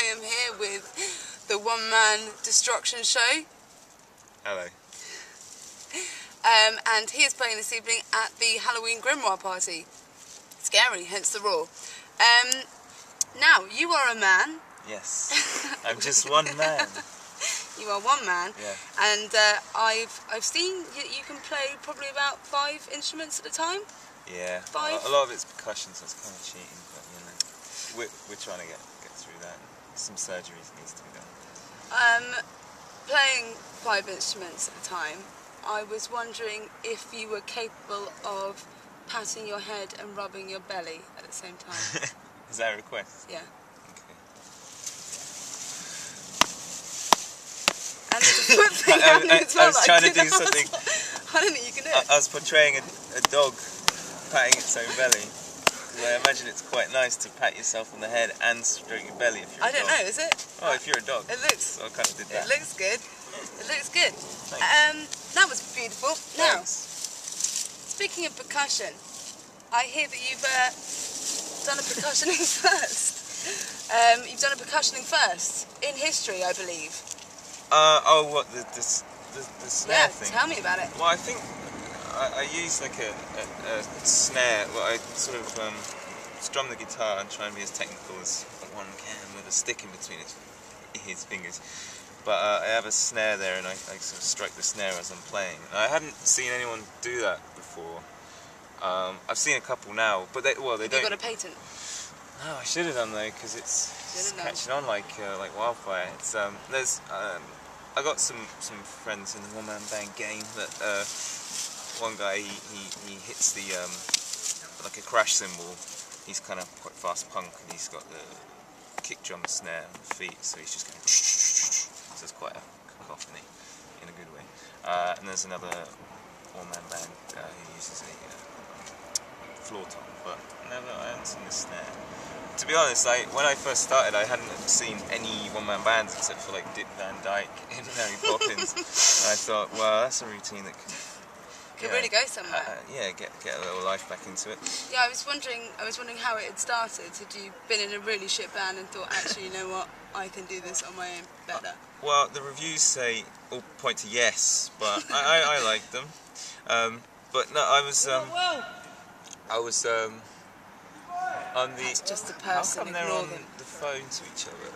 I am here with the one-man destruction show. Hello. And he is playing this evening at the Halloween Grimoire party. Scary, hence the roar. Now, you are a man. Yes. I'm just one man. You are one man. Yeah. And I've seen you can play probably about 5 instruments at a time. Yeah. 5. A lot of it's percussion, so it's kind of cheating, but you know, we're trying to get through that. Some surgeries needs to be done. Playing 5 instruments at a time, I was wondering if you were capable of patting your head and rubbing your belly at the same time. Is that a request? Yeah. Okay. And there's a foot thing happening as well. I was trying to do something. I don't think you can do it. I was portraying a dog patting its own belly. I imagine it's quite nice to pat yourself on the head and stroke your belly if you're a dog. I don't know, is it? Oh, if you're a dog. It looks. So I kind of did that. It looks good. It looks good. Thanks. That was beautiful. Now, Thanks. speaking of percussion, I hear that you've done a percussioning first. You've done a percussioning first in history, I believe. Oh, what the snare thing? Tell me about it. Well, I think I use like a snare. Well, I sort of strum the guitar and try and be as technical as one can with a stick in between his fingers. But I have a snare there, and I sort of strike the snare as I'm playing. And I hadn't seen anyone do that before. I've seen a couple now, but they don't. Have you got a patent? No, I should have done though, because it's catching on like wildfire. It's I got some friends in the one-man band game that one guy he hits the like a crash cymbal. He's kind of quite fast punk, and he's got the kick drum snare on the feet, so he's just going. So it's quite a cacophony in a good way. And there's another one-man band who uses a floor tom, but I haven't seen the snare. To be honest, when I first started, I hadn't seen any one-man bands except for like Dick Van Dyke in Mary Poppins. And I thought, well, that's a routine that can really go somewhere. Yeah, get a little life back into it. Yeah, I was wondering how it had started. Had you been in a really shit band and thought, actually, you know what, I can do this on my own better? Well, the reviews say all point to yes, but I liked them. But no, I was on the. That's just a How person. come they're Ignore on them. the phone to each other?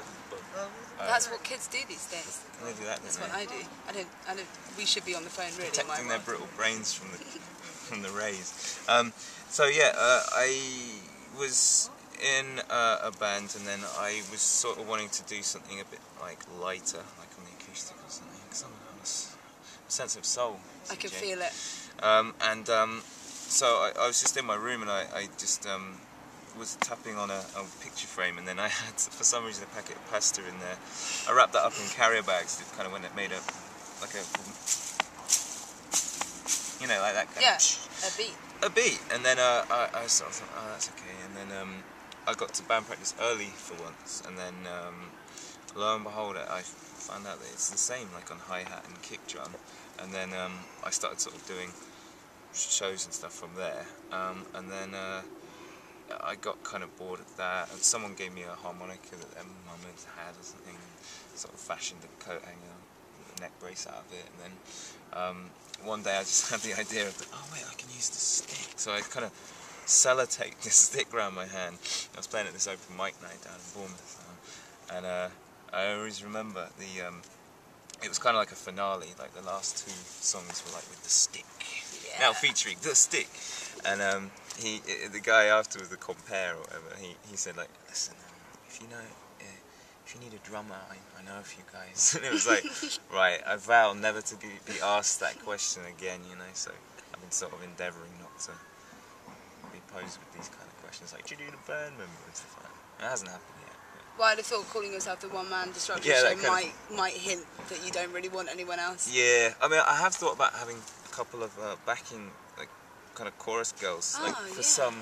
That's what kids do these days. They do that. That's what I do. I don't. We should be on the phone, really. Protecting their brittle brains from the rays. So yeah, I was in a band, and then I was sort of wanting to do something a bit like lighter, like on the acoustic or something, because I'm a sense of soul. I can feel it. So I was just in my room, and I just was tapping on a picture frame, and then I had, for some reason, a packet of pasta in there. I wrapped that up in carrier bags, kind of when it made like a, you know, like that kind of... a beat. And then I sort of thought, oh, that's okay. And then I got to band practice early for once, and then lo and behold, I found out that it's the same, like on hi-hat and kick drum. And then I started sort of doing shows and stuff from there, and then I got kind of bored of that, and someone gave me a harmonica that their mum had or something, and sort of fashioned a coat hanger with a neck brace out of it, and then one day I just had the idea of, oh wait, I can use the stick, so I kind of sellotaped this stick around my hand. I was playing at this open mic night down in Bournemouth, and I always remember it was kind of like a finale, like the last 2 songs were like with the stick. Now featuring the stick, and the guy afterwards, the compare or whatever, he said like, listen, if you need a drummer, I know a few guys. And it was like, right, I vow never to be asked that question again, you know. So I've been sort of endeavouring not to be posed with these kind of questions, like, do you need a band member and stuff like that. It hasn't happened yet. Well, I'd have thought calling yourself the one-man destruction show might hint that you don't really want anyone else. Yeah, I mean, I have thought about having a couple of backing, like, kind of chorus girls, like for some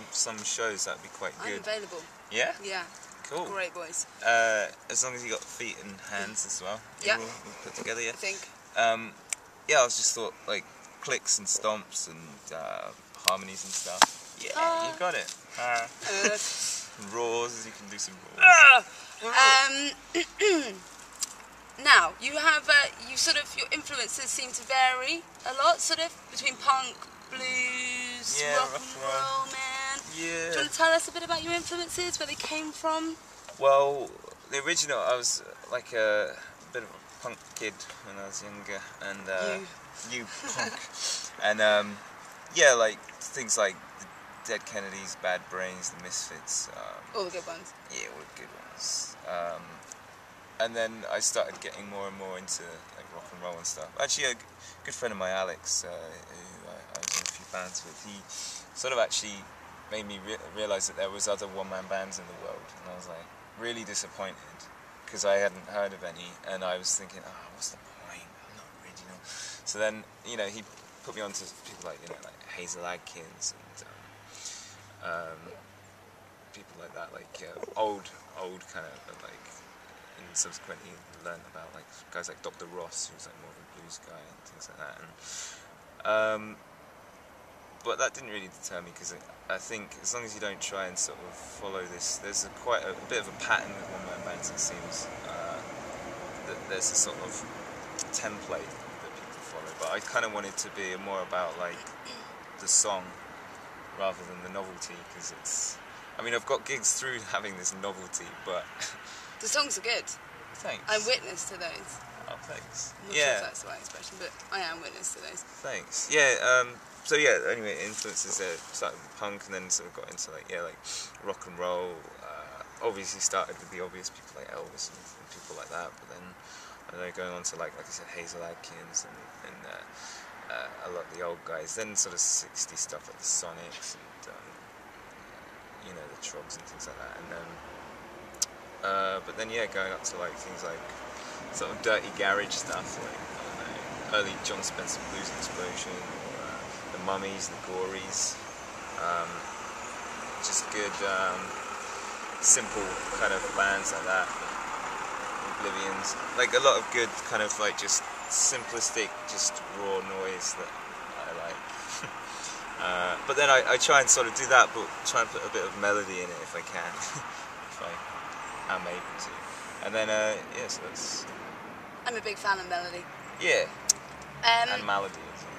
shows. That'd be quite good. I'm available. Yeah. Yeah. Cool. Great boys. As long as you got feet and hands as well. Yeah. We'll put together. Yeah. I think. Yeah, I was just thought like clicks and stomps and harmonies and stuff. Yeah, you got it. Roars, you can do some roars. Now, you have, your influences seem to vary a lot, sort of, between punk, blues, Yeah, rock and roll, man. Yeah. Do you want to tell us a bit about your influences, where they came from? Well, the original, I was like a bit of a punk kid when I was younger, and you punk, and yeah, like things like the Dead Kennedys, Bad Brains, the Misfits. All the good ones. Yeah, all the good ones. And then I started getting more and more into like rock and roll and stuff. Actually, a good friend of mine, Alex, who I was in a few bands with, he sort of actually made me realise that there was other one-man bands in the world, and I was like really disappointed because I hadn't heard of any, and I was thinking, oh, what's the point? I'm not original. So then, he put me on to people like Hazel Adkins and people like that, like old kind of like. And subsequently learned about like guys like Dr. Ross, who's like more of a blues guy and things like that. And but that didn't really deter me, because I think as long as you don't try and sort of follow this, there's quite a bit of a pattern with one-man bands. It seems that there's a sort of template that people follow. But I kind of wanted to be more about like the song rather than the novelty, because I've got gigs through having this novelty, but. The songs are good. Thanks. I'm witness to those. Oh, thanks. I'm not sure if that's the right expression, but I am witness to those. Thanks. Yeah. So yeah. Anyway, influences started with punk, and then sort of got into like rock and roll. Obviously started with the obvious people like Elvis and people like that, but then going on to like I said, Hazel Adkins and a lot of the old guys. Then sort of 60s stuff like the Sonics and the Trogs and things like that, and then. But then going up to like things like sort of dirty garage stuff, like early John Spencer Blues Explosion, or the Mummies, the Gories, just good simple kind of bands like that, Oblivions, like a lot of good kind of like just simplistic, just raw noise that I like. But then I try and sort of do that, but try and put a bit of melody in it if I can. I'm able to. And then, so that's... I'm a big fan of melody. Yeah. And melody as well.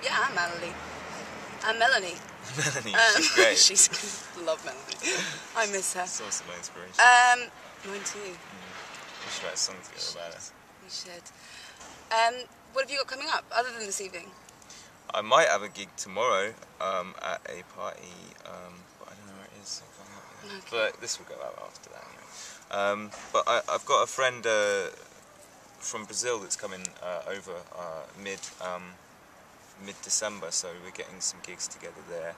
Yeah, and melody. And Melanie. Melanie, she's great. She's love Melanie. I miss her. Source of my inspiration. Mine too. We should write a song together about it. We should. What have you got coming up, other than this evening? I might have a gig tomorrow at a party, but I don't know where it is. Okay. But this will go out after that anyway. But I've got a friend from Brazil that's coming over mid-December, so we're getting some gigs together there.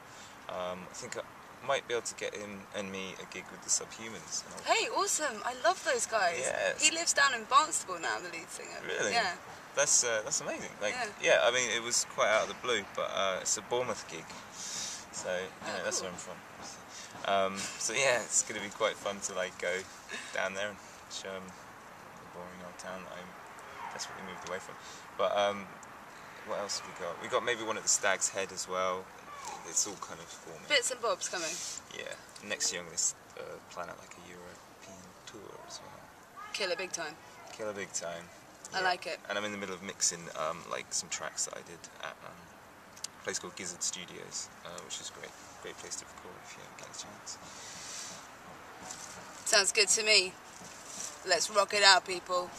I think I might be able to get him and me a gig with the Subhumans. Hey, awesome! I love those guys. Yes. He lives down in Barnstable now, the lead singer. Really? Yeah. That's amazing. Yeah, I mean, it was quite out of the blue, but it's a Bournemouth gig, so that's where I'm from. So yeah, it's going to be quite fun to like go down there and show them the boring old town that I desperately moved away from. But what else have we got? We got maybe one at the Stag's Head as well. It's all kind of forming. Bits and bobs coming. Yeah. Next year I'm going to plan out like a European tour as well. Killer big time. Killer big time. I like it. And I'm in the middle of mixing like some tracks that I did at a place called Gizzard Studios, which is great. Great place to record if you ever get a chance. Sounds good to me. Let's rock it out, people.